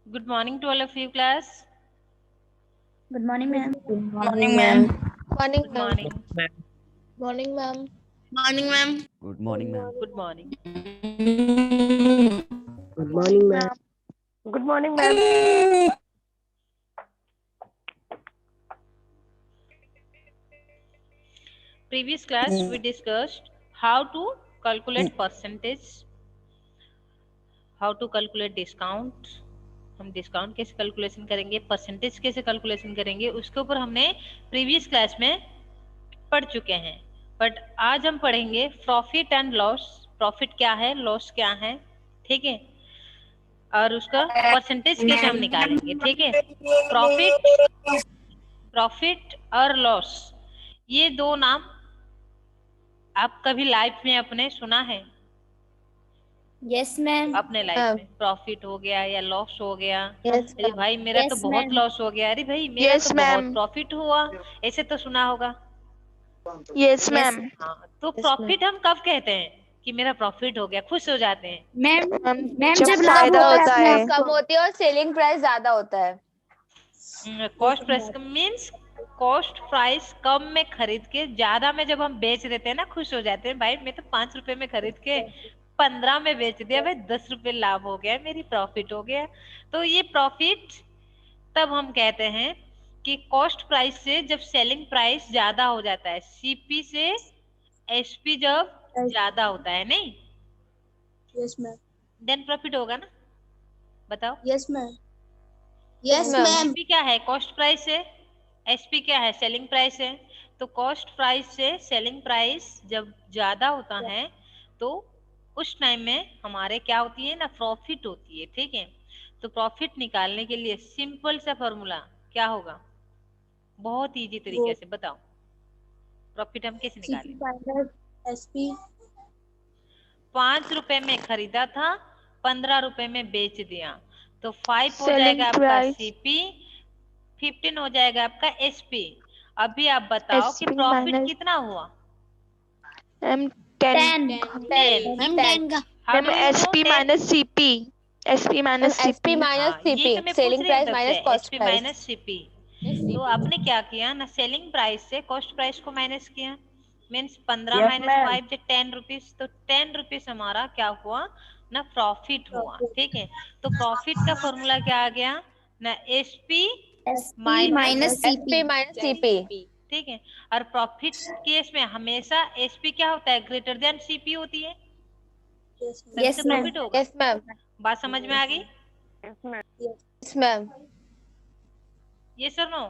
Good morning to all of you, class. Good morning, ma'am. Good Morning, morning, ma'am. ma'am. Morning, Good ma'am. morning. Morning, ma'am. Morning, ma'am. Good morning, ma'am. Good morning. Good morning, ma'am. Good morning, ma'am. Previous class we discussed how to calculate percentage, how to calculate discount. हम discount कैसे calculation करेंगे, percentage कैसे calculation करेंगे, उसके ऊपर हमने previous class में पढ़ चुके हैं. बट आज हम पढ़ेंगे प्रॉफिट एंड लॉस. प्रॉफिट क्या है, लॉस क्या है, ठीक है, और उसका परसेंटेज कैसे हम निकालेंगे. ठीक है, प्रॉफिट और लॉस, ये दो नाम आप कभी लाइफ में अपने सुना है? Yes, ma'am. अपने लाइफ में प्रॉफिट हो गया या लॉस हो गया, Yes, अरे ma'am. भाई मेरा तो Yes, बहुत ma'am. लॉस हो गया, अरे भाई मेरा Yes, तो बहुत ma'am. प्रॉफिट हुआ, ऐसे तो सुना होगा. Yes, Yes, ma'am. हाँ, तो Yes, प्रॉफिट हम कब कहते हैं कि मेरा प्रॉफिट हो गया, खुश हो जाते हैं. मैम. मैम मैम जब जब लाभ फायदा होता है होता अपने है आप कम को. होती है और सेलिंग प्राइस ज्यादा होता है. Cost price means cost price कम में खरीद के ज्यादा में जब हम बेच देते हैं ना, खुश हो जाते हैं. भाई मैं तो 5 रुपए में खरीद के 15 में बेच दिया, भाई 10 रुपए लाभ हो गया, मेरी प्रॉफिट हो गया. तो ये प्रॉफिट तब हम कहते हैं कि कॉस्ट प्राइस से जब सेलिंग प्राइस ज्यादा हो जाता है, सीपी से एसपी जब ज्यादा होता है, नहीं, Yes, ma'am. देन प्रॉफिट होगा ना. बताओ. Yes, ma'am. Yes, ma'am. ma'am. CP क्या है, कॉस्ट प्राइस है. एसपी क्या है, सेलिंग प्राइस है. तो कॉस्ट प्राइस से सेलिंग प्राइस जब ज्यादा होता है तो उस टाइम में हमारे क्या होती है ना, प्रॉफिट होती है. ठीक है, तो प्रॉफिट निकालने के लिए सिंपल सा फॉर्मूला क्या होगा, बहुत इजी तरीके से बताओ. प्रॉफिट हम कैसे CP निकालें. minus SP. 5 रुपए में खरीदा था, 15 रुपए में बेच दिया, तो 5 हो Selling जाएगा आपका price. सीपी, 15 हो जाएगा आपका एसपी. अभी आप बताओ कि SP प्रॉफिट minus कितना हुआ. M 10. 10. Ma'am, 10 का. How Ma'am do you know SP 10? minus CP. SP minus SP CP. minus हाँ, CP. यही तो मैं पूछ Selling रही हूँ price तब से, minus cost SP price. Minus CP. तो आपने क्या किया ना, सेलिंग प्राइस से कॉस्ट प्राइस को माइनस किया, मीन्स 15 माइनस 5 जो 10 रुपीज, तो 10 रुपीज हमारा क्या हुआ ना, प्रॉफिट हुआ. ठीक है, तो प्रॉफिट का फॉर्मूला क्या आ गया ना, SP SP minus SP CP. minus CP. ठीक है, और प्रॉफिट केस में हमेशा एसपी क्या होता है, ग्रेटर देन सीपी होती है, Yes, ma'am. तभी Yes, तो ma'am. प्रॉफिट होगा. Yes, ma'am. बात समझ में आ गई, Yes, ma'am. ये sir no.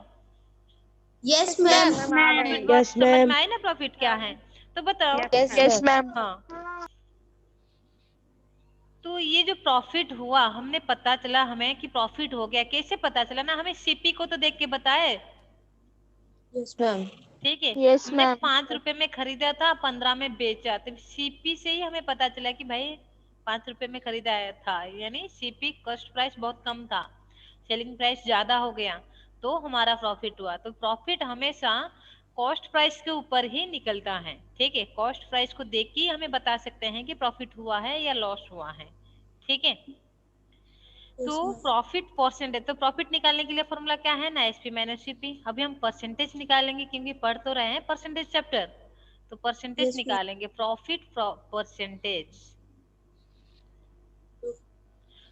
Yes, ma'am. Profit बात समझ में आई ना, प्रॉफिट क्या है, तो बताओ. Yes, Yes, ma'am. ma'am. हाँ, तो ये जो प्रॉफिट हुआ, हमने पता चला हमें कि प्रॉफिट हो गया, कैसे पता चला ना, हमें सीपी को तो देख के बताए. Yes, ma'am. ठीक है, Yes, हमने ma'am. 5 रुपए में खरीदा था, 15 में बेचा, तो सीपी से ही हमें पता चला कि भाई 5 रुपए में खरीदा था, यानी सीपी कॉस्ट प्राइस बहुत कम था, सेलिंग प्राइस ज्यादा हो गया, तो हमारा प्रॉफिट हुआ. तो प्रॉफिट हमेशा कॉस्ट प्राइस के ऊपर ही निकलता है. ठीक है, कॉस्ट प्राइस को देख के ही हमें बता सकते हैं कि प्रॉफिट हुआ है या लॉस हुआ है. ठीक है, Yes, तो ma'am. प्रॉफिट परसेंटेज, तो प्रॉफिट निकालने के लिए फॉर्मूला क्या है ना, एसपी माइनस सीपी. अभी हम परसेंटेज निकालेंगे क्योंकि पढ़ तो रहे हैं परसेंटेज चैप्टर, तो परसेंटेज Yes, ma'am. निकालेंगे, प्रॉफिट परसेंटेज.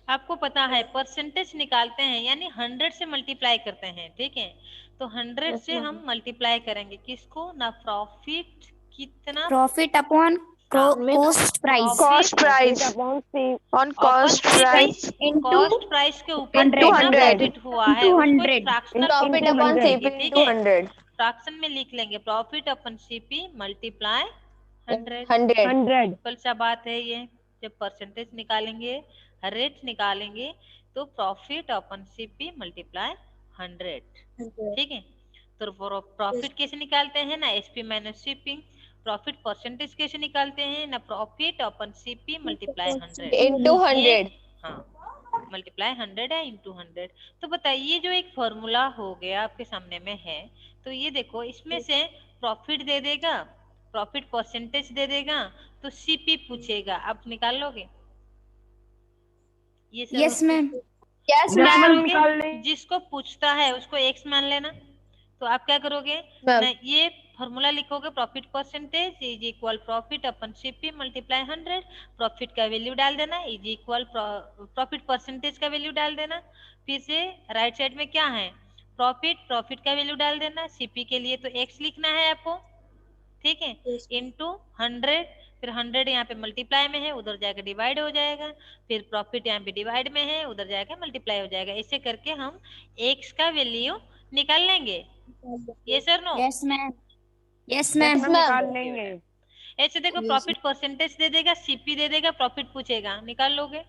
आपको पता है परसेंटेज निकालते हैं यानी 100 से मल्टीप्लाई करते हैं. ठीक है, तो 100 से हम मल्टीप्लाई करेंगे किसको ना, प्रॉफिट कितना, Profit upon cost price. Cost price on upon cost CP price Into cost price के ऊपर 100. कितना 100. प्रॉफिट हुआ है, Into उसको एक 100. फ्रैक्शनल Profit फॉर्म में upon लिख CP लेंगे. ठीक into है, 100. फ्रैक्शन में लिख लेंगे, profit upon CP multiply 100. 100. Simple सा बात है ये. जब परसेंटेज निकालेंगे, रेट निकालेंगे, तो प्रॉफिट अपन सीपी मल्टीप्लाई 100. 100. ठीक है, तो प्रॉफिट कैसे निकालते हैं ना, SP minus CP. Profit percentage कैसे निकालते हैं ना, profit upon CP multiply 100. Into ये 100. हाँ, मल्टीप्लाई 100 है इंटू 100. तो बताइए, जो एक फॉर्मूला हो गया आपके सामने में है, तो ये देखो, इसमें से प्रॉफिट दे देगा, प्रॉफिट परसेंटेज दे देगा, तो सीपी पूछेगा, आप निकाल लोगे ये सब. Yes, ma'am. यस क्या मैम। करोगे? जिसको पूछता है उसको एक्स मान लेना। तो आप क्या करोगे ना, ये फॉर्मूला लिखोगे, profit percentage is equal profit upon CP multiply 100। Profit का वैल्यू डाल देना इज इक्वल प्रॉफिट परसेंटेज का वैल्यू डाल देना। फिर से राइट साइड में क्या है, प्रॉफिट का वैल्यू डाल देना। सीपी के लिए तो एक्स लिखना है आपको, ठीक है, इंटू 100। फिर 100 यहाँ पे मल्टीप्लाई में है, उधर जाकर डिवाइड हो जाएगा। फिर प्रॉफिट यहाँ पे डिवाइड में है, उधर जाकर मल्टीप्लाई हो जाएगा। ऐसे करके हम एक्स का वैल्यू निकाल लेंगे। यस और no? Yes ma'am. Yes ma'am. निकाल लेंगे। ऐसे देखो, प्रॉफिट परसेंटेज दे देगा, सीपी दे देगा, प्रॉफिट पूछेगा, निकाल लोगे?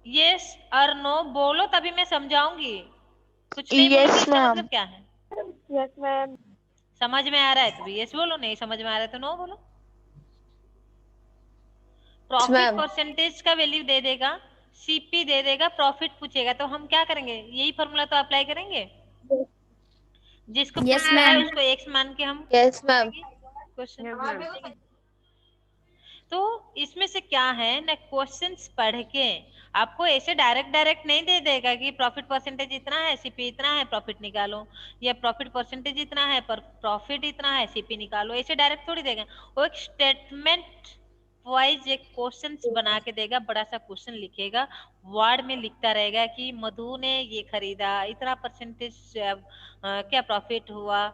यस और नो बोलो तभी मैं समझाऊंगी। कुछ नहीं बोलोगे इसका मतलब क्या है? Yes ma'am. समझ में आ रहा है तो भी यस बोलो, नहीं समझ में आ रहा है तो नो बोलो। प्रॉफिट परसेंटेज का वैल्यू दे देगा, सीपी दे देगा, प्रॉफिट पूछेगा, तो हम क्या करेंगे, यही फॉर्मूला तो अप्लाई करेंगे। जिसको Yes, पूछा है ma'am. उसको एक्स मान के हम यस मैम। क्वेश्चन। तो इसमें से क्या है ना, क्वेश्चंस पढ़ के आपको ऐसे डायरेक्ट नहीं दे देगा कि प्रॉफिट परसेंटेज इतना है, सीपी इतना है, प्रॉफिट निकालो, या प्रॉफिट परसेंटेज इतना है पर प्रॉफिट इतना है, सीपी निकालो। ऐसे डायरेक्ट थोड़ी देगा, वो एक स्टेटमेंट वाइज एक क्वेश्चंस बना के देगा। बड़ा सा क्वेश्चन लिखेगा, वर्ड में लिखता रहेगा कि मधु ने ये खरीदा, इतना परसेंटेज क्या प्रॉफिट हुआ,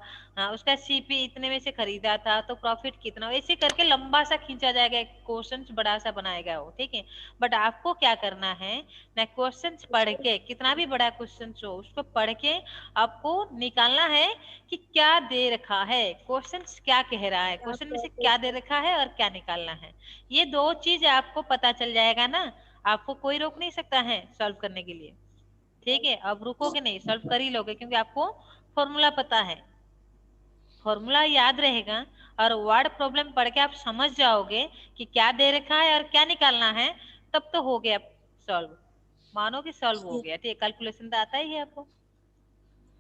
उसका सीपी इतने में से खरीदा था तो प्रॉफिट कितना, ऐसे करके लंबा सा खींचा जाएगा, एक क्वेश्चन बड़ा सा बनाएगा वो, ठीक है। बट आपको क्या करना है ना, क्वेश्चन पढ़ के, कितना भी बड़ा क्वेश्चन हो उसको पढ़ के आपको निकालना है कि क्या दे रखा है, क्वेश्चन क्या कह रहा है, क्वेश्चन में से क्या दे रखा है और क्या निकालना है। ये दो चीज आपको पता चल जाएगा ना, आपको कोई रोक नहीं सकता है सॉल्व करने के लिए, ठीक है। अब रुकोगे नहीं, सॉल्व कर ही लोगे, क्योंकि आपको फॉर्मूला पता है, फॉर्मूला याद रहेगा। और वर्ड प्रॉब्लम पढ़ के आप समझ जाओगे कि क्या दे रखा है और क्या निकालना है, तब तो हो गया सॉल्व। मानो कि सॉल्व हो गया, ठीक है। कैलकुलेशन तो आता ही है आपको।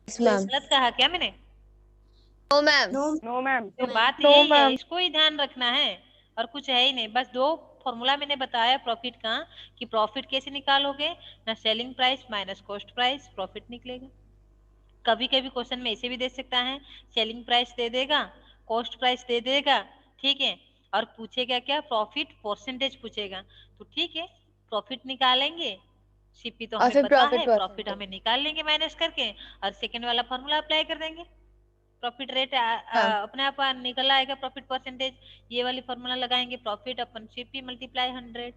गलत कहा क्या मैंने? No ma'am. No ma'am. तो बात यही है, इसको ही ध्यान रखना है और कुछ है ही नहीं। बस दो फॉर्मूला मैंने बताया प्रॉफिट का, कि प्रॉफिट कैसे निकालोगे ना, selling price minus cost price, profit निकलेगा। कभी कभी क्वेश्चन में ऐसे भी दे सकता है, सेलिंग प्राइस दे देगा, कॉस्ट प्राइस दे देगा, ठीक है, और पूछेगा क्या, प्रॉफिट परसेंटेज पूछेगा, तो ठीक है प्रॉफिट निकालेंगे, सीपी तो हमें पता है, प्रॉफिट हमें निकाल लेंगे माइनस करके, और सेकंड वाला फॉर्मूला अप्लाई कर देंगे। प्रॉफिट रेट अपने आप निकल आएगा, प्रॉफिट परसेंटेज, ये वाली फॉर्मूला लगाएंगे, प्रॉफिट अपन सीपी मल्टीप्लाई 100,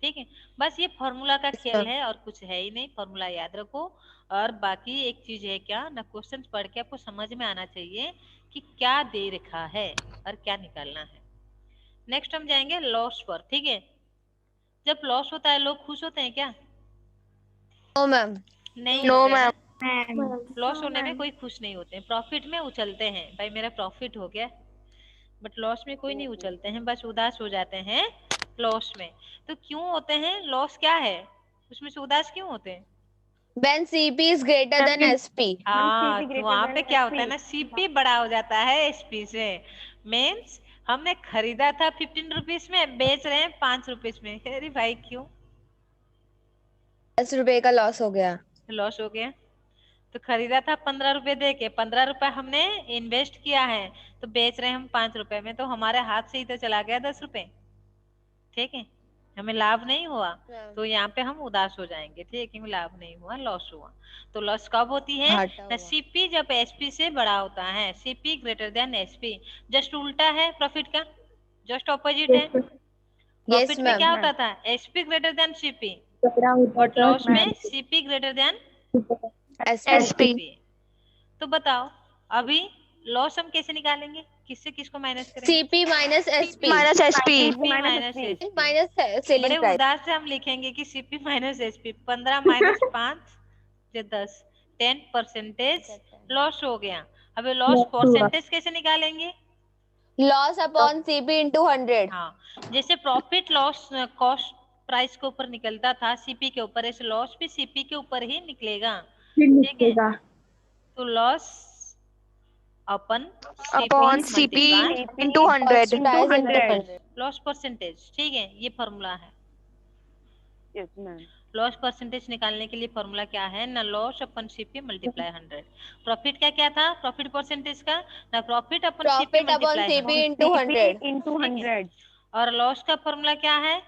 ठीक है। बस ये फॉर्मूला का खेल है और कुछ है ही नहीं, फॉर्मूला याद रखो। और बाकी एक चीज है क्या ना, क्वेश्चन पढ़ के आपको समझ में आना चाहिए कि क्या दे रखा है और क्या निकालना है। नेक्स्ट हम जाएंगे लॉस पर, ठीक है। जब लॉस होता है लोग खुश होते हैं क्या? No ma'am. नहीं नो होते हैं। मैम। लॉस होने में कोई खुश नहीं होते हैं, प्रॉफिट में उछलते हैं, भाई मेरा प्रॉफिट हो गया। बट लॉस में कोई नहीं उछलते हैं, बस उदास हो जाते हैं लॉस में। तो क्यों होते हैं, लॉस क्या है, उसमें से उदास क्यों होते हैं? When CP is greater than SP. हाँ, CP तो greater वहां than पे क्या होता है SP. ना, सीपी बड़ा हो जाता है एसपी से। मीन्स हमने खरीदा था 15 रुपीज में, बेच रहे हैं 5 रुपीज में, अरे भाई क्यों 10 रुपए का लॉस हो गया। लॉस हो गया? तो खरीदा था 15 रुपए दे के, 15 रुपए हमने इन्वेस्ट किया है, तो बेच रहे हैं हम 5 रुपए में, तो हमारे हाथ से ही तो चला गया 10 रुपए, ठीक है, हमें लाभ नहीं हुआ। तो यहाँ पे हम उदास हो जाएंगे, ठीक है, क्योंकि लाभ नहीं हुआ, लॉस हुआ। तो लॉस कब होती है ना, सीपी जब एसपी से बड़ा होता है, CP greater than SP. Just उल्टा है प्रॉफिट का, जस्ट ऑपोजिट है। प्रॉफिट में क्या होता था, SP greater than CP, but loss में सीपी ग्रेटर देन SP। तो बताओ अभी लॉस हम कैसे निकालेंगे, किससे किसको माइनस करेंगे? CP minus SP। Minus SP minus SP. Minus बड़े सेलिंग प्राइस। उदास से हम लिखेंगे कि सीपी माइनस एसपी, 15 माइनस 5 से 10, 10% लॉस हो गया। अभी लॉस परसेंटेज कैसे निकालेंगे? Loss upon CP into 100। हाँ, जैसे प्रॉफिट लॉस कॉस्ट प्राइस के ऊपर निकलता था सीपी के ऊपर, ऐसे लॉस भी सीपी के ऊपर ही निकलेगा, ठीक है। तो लॉस अपन CP into 100। लॉस परसेंटेज, ठीक है, ये फॉर्मूला है। Yes, ma'am. लॉस परसेंटेज निकालने के लिए फॉर्मूला क्या है? ना loss upon CP multiply 100। Profit का क्या था? प्रॉफिट परसेंटेज का ना profit upon CP Profit upon multiply CP 100। into 100. into 100. और लॉस का फॉर्मूला क्या है?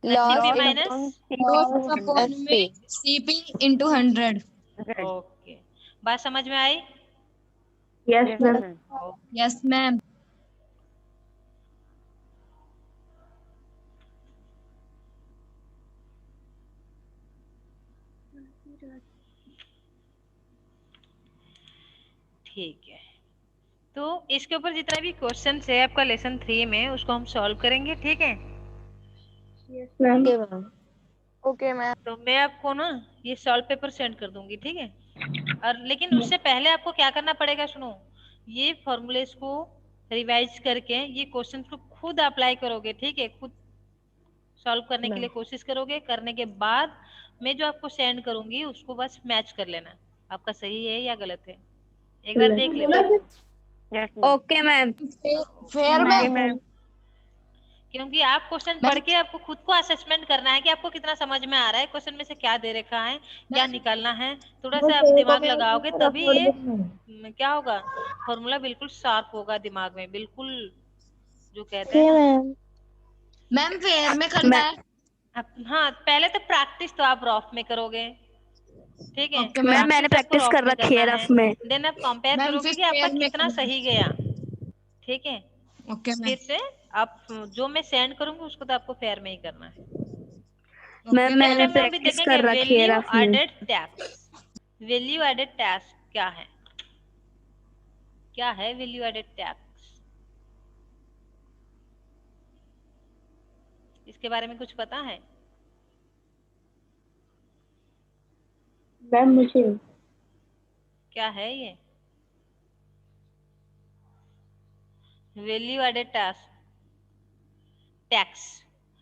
Loss CP in minus Loss upon SP. CP into 100. Okay, बात समझ में आई? Yes, ma'am. Yes, ma'am. ठीक है, तो इसके ऊपर जितना भी क्वेश्चन है आपका लेसन 3 में उसको हम सॉल्व करेंगे, ठीक है? Okay, ma'am. Okay ma'am. तो मैं आपको ना ये सॉल्व पेपर सेंड कर दूंगी, ठीक है? और लेकिन उससे पहले आपको क्या करना पड़ेगा, सुनो, ये फॉर्मूलेस को रिवाइज करके ये क्वेश्चन को खुद अप्लाई करोगे, ठीक है? खुद सॉल्व करने के लिए कोशिश करोगे, करने के बाद मैं जो आपको सेंड करूंगी उसको बस मैच कर लेना, आपका सही है या गलत है, एक बार देख लेना। Yes, ma'am. Okay ma'am. Fair, Okay, ma'am. ma'am. क्योंकि आप क्वेश्चन पढ़ के आपको खुद को असेसमेंट करना है कि आपको कितना समझ में आ रहा है, क्वेश्चन में से क्या दे रखा है, क्या निकालना है। थोड़ा सा आप दिमाग लगाओगे तभी ये क्या होगा, फॉर्मूला बिल्कुल शार्प होगा दिमाग में, बिल्कुल जो कहते हैं ना। मैम फेयर में करना है। हाँ, पहले तो प्रैक्टिस तो आप रफ में करोगे, ठीक है? Okay, मैम मैंने प्रैक्टिस कर रखी है रफ में। देन आप कंपेयर मैम, करोगे फिर कि आपका fair में कितना करना है। सही गया, ठीक है? Okay, फिर ma'am. से आप जो मैं सेंड करूंगी उसको तो आपको फेयर में ही करना है। मैम मैंने नेक्स्ट हम अभी प्रैक्टिस देखेंगे कर रखी है वैल्यू रफ में। Added tax. Value added tax क्या है? क्या है वैल्यू एडेड टैक्स? इसके बारे में कुछ पता है? मैम मुझे क्या है ये वैल्यू एडेड टैक्स? टैक्स,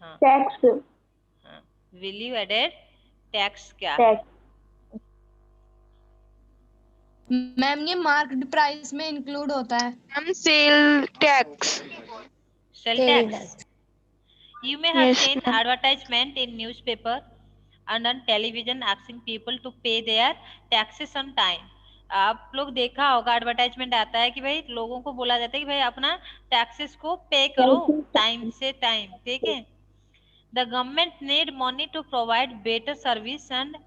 हाँ टैक्स हाँ, वैल्यू एडेड टैक्स क्या है? मैम ये मार्केट प्राइस में इंक्लूड होता है। Ma'am sale tax. Sell tax. You may have Yes, seen ma'am. advertisement in newspaper and on television asking people to pay their taxes on time. आप लोग देखा होगा एडवर्टाइजमेंट आता है कि भाई लोगों को बोला जाता है कि भाई अपना टैक्सेस को पे करो टाइम से टाइम, ठीक है? The government need money to provide better service and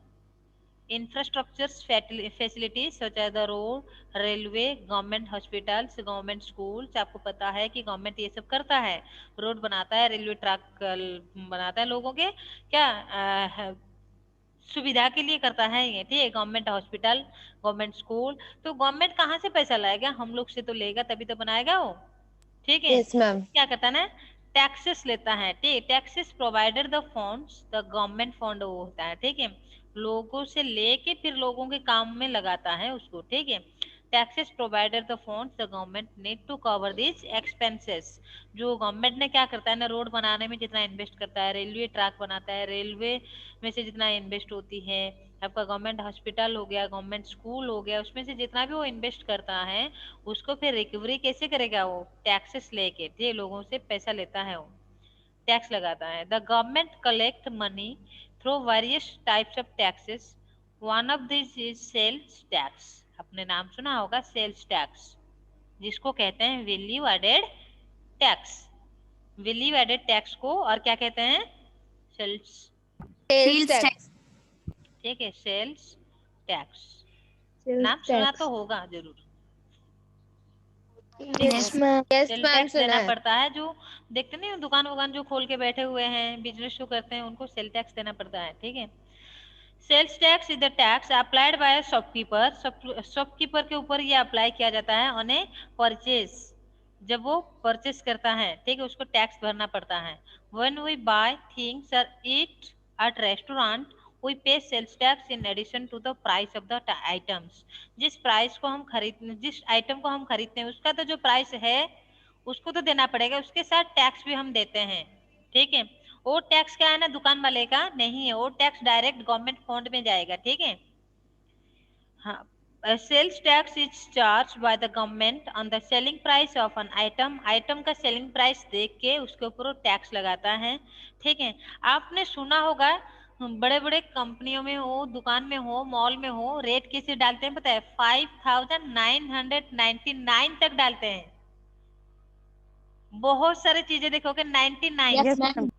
infrastructure facilities such as the road, railway, government hospitals, government schools। आपको पता है कि गवर्नमेंट ये सब करता है, रोड बनाता है, रेलवे ट्रैक बनाता है, लोगों के क्या सुविधा के लिए करता है ये, ठीक है? Government hospital, government school. तो गवर्नमेंट कहाँ से पैसा लाएगा? हम लोग से तो लेगा, तभी तो बनाएगा वो, ठीक है? Yes, ma'am. क्या करता है ना, टैक्सेस लेता है, ठीक? Taxes provided the funds, the government fund वो होता है, ठीक है? लोगों से लेके फिर लोगों के काम में लगाता है उसको, ठीक है? Taxes provided the funds, the government need to cover this expenses. जो गवर्नमेंट ने क्या करता है ना, रोड बनाने में जितना इन्वेस्ट करता है, रेलवे ट्रैक बनाता है, रेलवे में से जितना इन्वेस्ट होती है, आपका गवर्नमेंट हॉस्पिटल हो गया, गवर्नमेंट स्कूल हो गया, उसमें से जितना भी वो इन्वेस्ट करता है उसको फिर रिकवरी कैसे करेगा? वो टैक्सेस लेके, ठीक, लोगों से पैसा लेता है, वो टैक्स लगाता है। The government collect money through various types of taxes, one of this is sales tax. आपने नाम सुना होगा सेल्स टैक्स, जिसको कहते हैं value added tax. Value added tax को और क्या कहते हैं? Sales, Sales tax. ठीक है, सेल्स टैक्स। Sales नाम सुना tax. तो होगा जरूर। Yes, ma'am. Yes, cell ma'am. Tax सुना देना है। पड़ता है, जो देखते नहीं दुकान वुकान जो खोल के बैठे हुए हैं, बिजनेस जो करते हैं, उनको सेल टैक्स देना पड़ता है, ठीक है? Sales tax is the tax applied by shopkeeper. Shopkeeper के ऊपर ये अप्लाई किया जाता है ऑन ए परचेज, जब वो परचेस करता है, ठीक है? उसको टैक्स भरना पड़ता है। व्हेन वी बाय थिंग्स और eat at restaurant we pay sales tax in addition to the price of the items. जिस प्राइस को हम खरीदने, जिस आइटम को हम खरीदते हैं उसका तो जो प्राइस है उसको तो देना पड़ेगा, उसके साथ टैक्स भी हम देते हैं, ठीक है? वो टैक्स क्या है ना, दुकान वाले का नहीं है, वो टैक्स डायरेक्ट गवर्नमेंट फंड में जाएगा, ठीक है? हाँ, sales tax is charge by the government on the selling price of an item. Item का सेलिंग प्राइस देख के उसके ऊपर वो टैक्स लगाता है। ठीक है, आपने सुना होगा बड़े बड़े कंपनियों में हो, दुकान में हो, मॉल में हो, रेट कैसे डालते हैं पता है? 5999 तक डालते हैं। बहुत सारे चीजें देखोगे 99। Yes ma'am.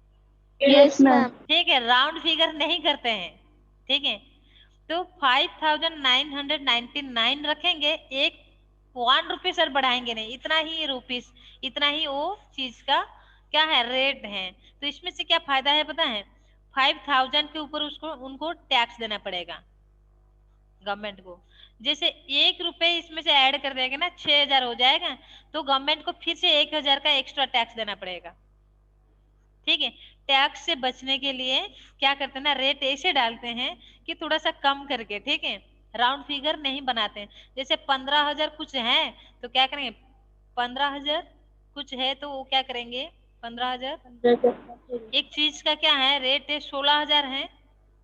Yes, ma'am. ठीक है, राउंड फिगर नहीं करते हैं। ठीक है, तो 5999 रखेंगे, एक 1 रुपये सर बढ़ाएंगे नहीं, इतना ही रुपीस, इतना ही वो चीज का क्या है, रेट है। तो इसमें से क्या फायदा है पता है? 5000 के ऊपर उसको उनको टैक्स देना पड़ेगा गवर्नमेंट को। जैसे 1 रुपए इसमें से ऐड कर देंगे ना, 6000 हो जाएगा, तो गवर्नमेंट को फिर से 1000 का एक्स्ट्रा टैक्स देना पड़ेगा। ठीक है, टैक्स से बचने के लिए क्या करते हैं ना, रेट ऐसे डालते हैं कि थोड़ा सा कम करके। ठीक है, राउंड फिगर नहीं बनाते हैं। जैसे 15000 कुछ है तो क्या करेंगे, 15000 कुछ है तो वो क्या करेंगे, 15000 एक चीज का क्या है रेट है, 16000 है।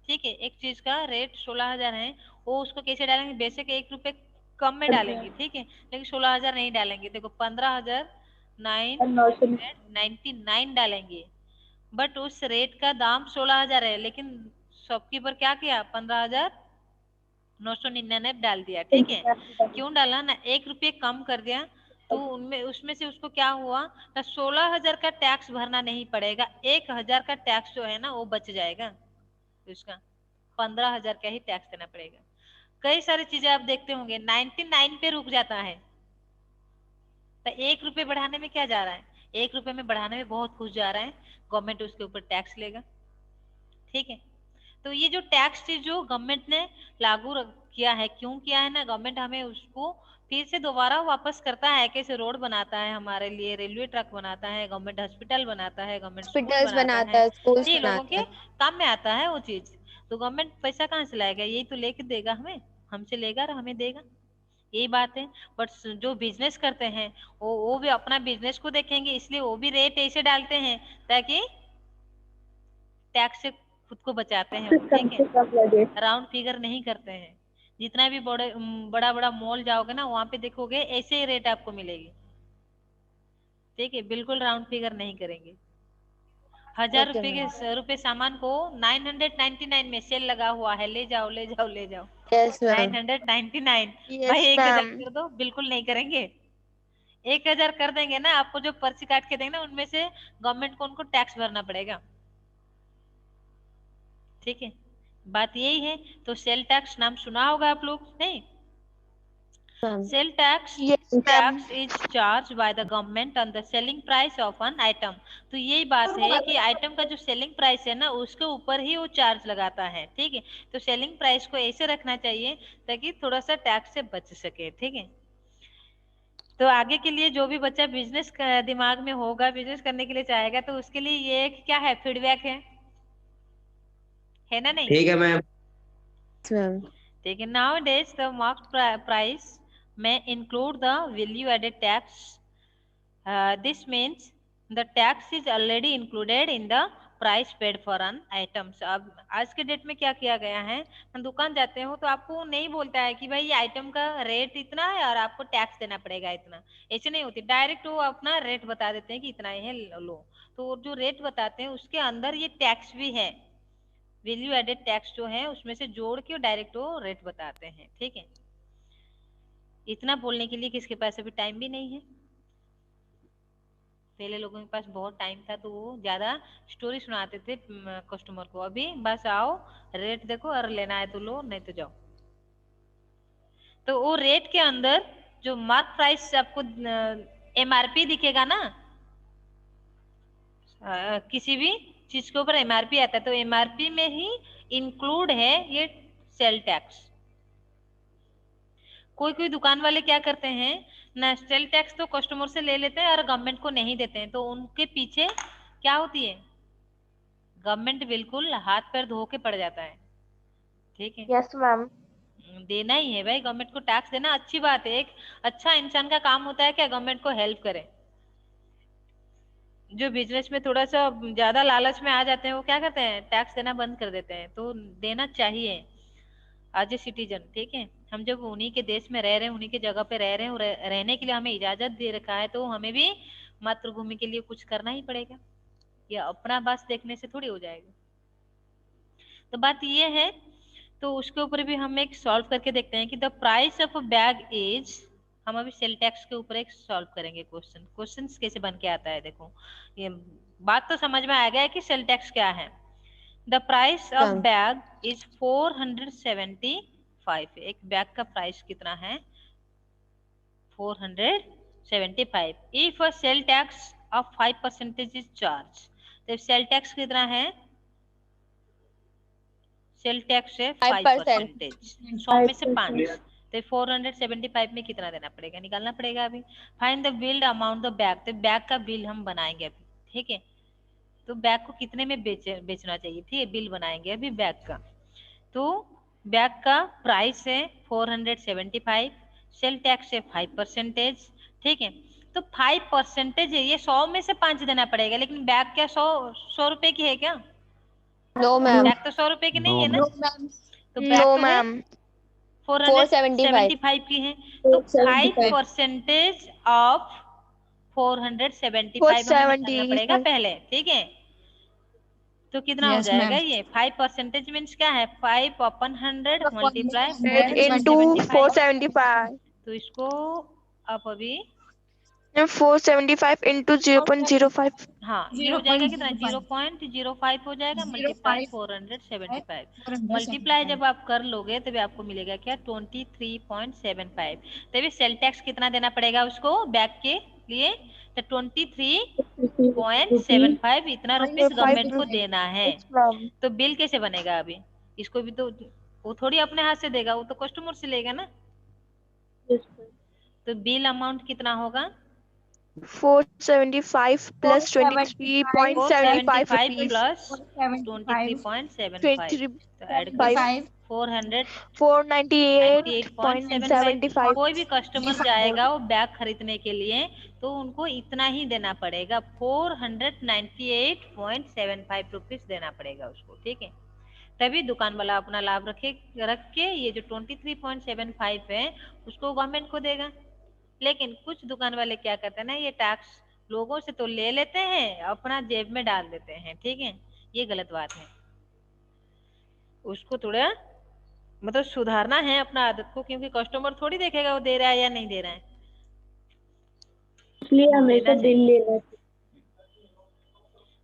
ठीक है, एक चीज का रेट 16000 है, वो उसको कैसे डालेंगे, बेसिक 1 रुपए कम में डालेंगे। ठीक है, लेकिन 16000 नहीं डालेंगे। देखो 15999 डालेंगे, बट उस रेट का दाम 16000 है, लेकिन शॉपकीपर क्या किया, 15999 डाल दिया। ठीक है, क्यों डाला ना, 1 रुपये कम कर दिया, तो उनमें उसमें से उसको क्या हुआ ना, 16000 का टैक्स भरना नहीं पड़ेगा, 1000 का टैक्स जो है ना वो बच जाएगा, तो इसका 15000 का ही टैक्स देना पड़ेगा। कई सारी चीजें आप देखते होंगे 99 पे रुक जाता है, तो 1 रुपये बढ़ाने में क्या जा रहा है, 1 रुपये में बढ़ाने में बहुत कुछ जा रहा है, गवर्नमेंट उसके ऊपर टैक्स लेगा। ठीक है, तो ये जो टैक्स चीज जो गवर्नमेंट ने लागू किया है, क्यों किया है ना, गवर्नमेंट हमें उसको फिर से दोबारा वापस करता है। कैसे रोड बनाता है हमारे लिए, रेलवे ट्रैक बनाता है, गवर्नमेंट हॉस्पिटल बनाता है, गवर्नमेंट स्कूल हॉस्पिटल्स बनाता बनाता है, है, स्कूल्स ये लोगों बनाता के है। काम में आता है वो चीज। तो गवर्नमेंट पैसा कहाँ से लाएगा, यही तो लेके देगा हमें, हमसे लेगा और हमें देगा, यही बात है। बट जो बिजनेस करते हैं वो भी अपना बिजनेस को देखेंगे, इसलिए वो भी रेट ऐसे डालते हैं ताकि टैक्स से खुद को बचाते हैं वो। ठीक है, राउंड फिगर नहीं करते हैं। जितना भी बड़ा बड़ा मॉल जाओगे ना, वहां पे देखोगे ऐसे ही रेट आपको मिलेगी। ठीक है, बिल्कुल राउंड फिगर नहीं करेंगे। 1000 रुपए सामान को 999 में सेल लगा हुआ है, ले जाओ ले जाओ ले जाओ, यस मैम। 999। भाई Yes, 1000 ma'am. कर दो, बिल्कुल नहीं करेंगे। 1000 कर देंगे ना, आपको जो पर्ची काट के देंगे ना, उनमें से गवर्नमेंट को उनको टैक्स भरना पड़ेगा। ठीक है, बात यही है। तो सेल टैक्स नाम सुना होगा आप लोग, नहीं? Sale tax Yes, ma'am. Is charge by the government on the selling price of an item. तो यही बात है कि आइटम का जो सेलिंग प्राइस है ना, उसके ऊपर ही वो चार्ज लगाता है। ठीक है, तो सेलिंग प्राइस को ऐसे रखना चाहिए ताकि थोड़ा सा टैक्स से बच सके। ठीक है, तो आगे के लिए जो भी बच्चा बिजनेस दिमाग में होगा, बिजनेस करने के लिए चाहेगा, तो उसके लिए ये एक क्या है, फीडबैक है ना, नहीं? ठीक है मैम। मैम ठीक है, now days the mark price may include the value added tax. This means the tax is already included in the price paid for an item. So, अब आज के डेट में क्या किया गया है, हम दुकान जाते हो तो आपको नहीं बोलता है कि भाई ये आइटम का रेट इतना है और आपको टैक्स देना पड़ेगा इतना, ऐसे नहीं होती। डायरेक्ट वो अपना रेट बता देते हैं कि इतना ही है, लो। तो जो रेट बताते हैं उसके अंदर ये टैक्स भी है, वैल्यू एडेड टैक्स जो है उसमें से जोड़ के डायरेक्ट वो रेट बताते हैं। ठीक है, इतना बोलने के लिए किसके पास अभी टाइम भी नहीं है। पहले लोगों के पास बहुत टाइम था तो वो ज्यादा स्टोरी सुनाते थे कस्टमर को, अभी बस आओ रेट देखो और लेना है तो लो, नहीं तो जाओ। तो वो रेट के अंदर जो मार्क प्राइस आपको एमआरपी दिखेगा ना, किसी भी चीज के ऊपर एमआरपी आता है, तो एमआरपी में ही इंक्लूड है ये सेल टैक्स। कोई कोई दुकान वाले क्या करते हैं ना, सेल टैक्स तो कस्टमर से ले लेते हैं और गवर्नमेंट को नहीं देते हैं, तो उनके पीछे क्या होती है, गवर्नमेंट बिल्कुल हाथ पैर धो के पड़ जाता है। ठीक है, Yes, ma'am. देना ही है भाई, गवर्नमेंट को टैक्स देना अच्छी बात है। एक अच्छा इंसान का काम होता है क्या, गवर्नमेंट को हेल्प करे। जो बिजनेस में थोड़ा सा ज्यादा लालच में आ जाते हैं वो क्या करते हैं, टैक्स देना बंद कर देते हैं, तो देना चाहिए। एज ए सिटीजन, ठीक है। हम जब उन्हीं के देश में रह रहे हैं, उन्हीं के जगह पे रह रहे हैं, रहने के लिए हमें इजाजत दे रखा है, तो हमें भी मातृभूमि के लिए कुछ करना ही पड़ेगा। ये अपना बस देखने से थोड़ी हो जाएगा। तो बात ये है, तो उसके ऊपर भी हम एक सॉल्व करके देखते हैं कि the price of a bag is, हम अभी सेल टैक्स के ऊपर एक सॉल्व करेंगे क्वेश्चन कैसे बन के आता है। देखो ये बात तो समझ में आ गया है कि सेल टैक्स क्या है। The price of bag is 475। एक बैग का प्राइस कितना है? 475। If a sale tax of 5% is charge, तो सेल टैक्स कितना है? सेल टैक्स है 5%, 100 में से 5, तो 475 में कितना देना पड़ेगा, निकालना पड़ेगा अभी। Find the build amount the bag, तो बैग का बिल हम बनाएंगे अभी, ठीक है। तो बैग को कितने में बेचना चाहिए, ठीक है, बिल बनाएंगे अभी बैग का। तो बैग का प्राइस है 475, सेल टैक्स है 5%, ठीक है। तो 5% है, ये 100 में से 5 देना पड़ेगा, लेकिन बैग क्या 100 रुपए की है क्या? नो मैम, बैग तो 100 रुपए की नहीं है ना। नो मैम, तो बैग No, तो है ma'am. 475 की है, तो 5% ऑफ 475 हमें निकालना पड़ेगा पहले, ठीक है। तो कितना हो Yes, जाएगा ma'am. ये? 5% मीन्स क्या है? 5/100 मल्टीप्लाई Into 475. तो इसको आप अभी 475 into 0.05. हाँ, ये हो जाएगा कितना? 0.05 हो जाएगा मल्टीप्लाई 475। मल्टीप्लाई जब आप कर लोगे तभी आपको मिलेगा क्या? 23.75। तभी सेल टैक्स कितना देना पड़ेगा उसको बैग के लिए? तो 23.75 इतना रुपीस गवर्नमेंट को देना है। तो बिल कैसे बनेगा अभी? इसको भी तो वो थोड़ी अपने हाथ से देगा, वो तो कस्टमर से लेगा ना। तो बिल अमाउंट कितना होगा? 475 plus 23.75 rupees. प्लस 23.75 तो ऐड करो 498.75. कोई भी कस्टमर जाएगा वो बैग खरीदने के लिए तो उनको इतना ही देना पड़ेगा, 498.75 रुपीज देना पड़ेगा उसको, ठीक है। तभी दुकान वाला अपना लाभ रख के ये जो 23.75 है उसको गवर्नमेंट को देगा। लेकिन कुछ दुकान वाले क्या करते हैं ना, ये टैक्स लोगों से तो ले लेते हैं, अपना जेब में डाल देते हैं, ठीक है। ये गलत बात है, उसको थोड़ा मतलब सुधारना है अपना आदत को, क्योंकि कस्टमर थोड़ी देखेगा वो दे रहा है या नहीं दे रहा है, इसलिए हमेशा बिल लेना चाहिए।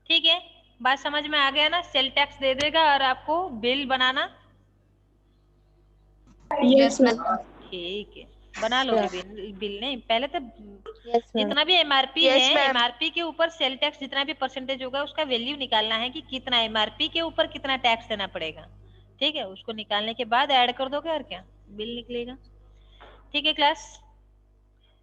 ठीक है। बात समझ में आ गया ना? सेल टैक्स दे देगा और आपको बिल बनाना, Yes, ma'am. ठीक है। बना लोगे बिल नहीं? पहले तो जितना भी एमआरपी Yes, है, ma'am. एमआरपी के ऊपर सेल टैक्स जितना भी परसेंटेज होगा उसका वैल्यू निकालना है कि कितना एमआरपी के ऊपर कितना टैक्स देना पड़ेगा, ठीक है। उसको निकालने के बाद ऐड कर दोगे और क्या बिल निकलेगा, ठीक है। क्लास,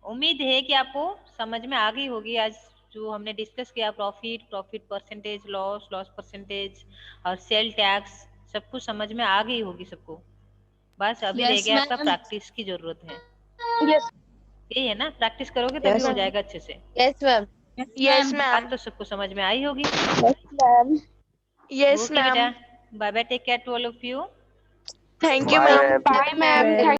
उम्मीद है कि आपको समझ में आ गई होगी आज जो हमने डिस्कस किया, प्रॉफिट परसेंटेज, लॉस परसेंटेज और सेल टैक्स, सब कुछ समझ में आ गई होगी सबको। बस अभी रह गया आपका प्रैक्टिस की जरूरत है। Yes. यही है ना, प्रैक्टिस करोगे तभी हो जाएगा अच्छे से। यस मैम, Yes, बात ma'am. तो सबको समझ में आई होगी। Yes, ओके बेटा, ma'am. Bye bye, take care to all of you. Thank you, ma'am. Bye, ma'am.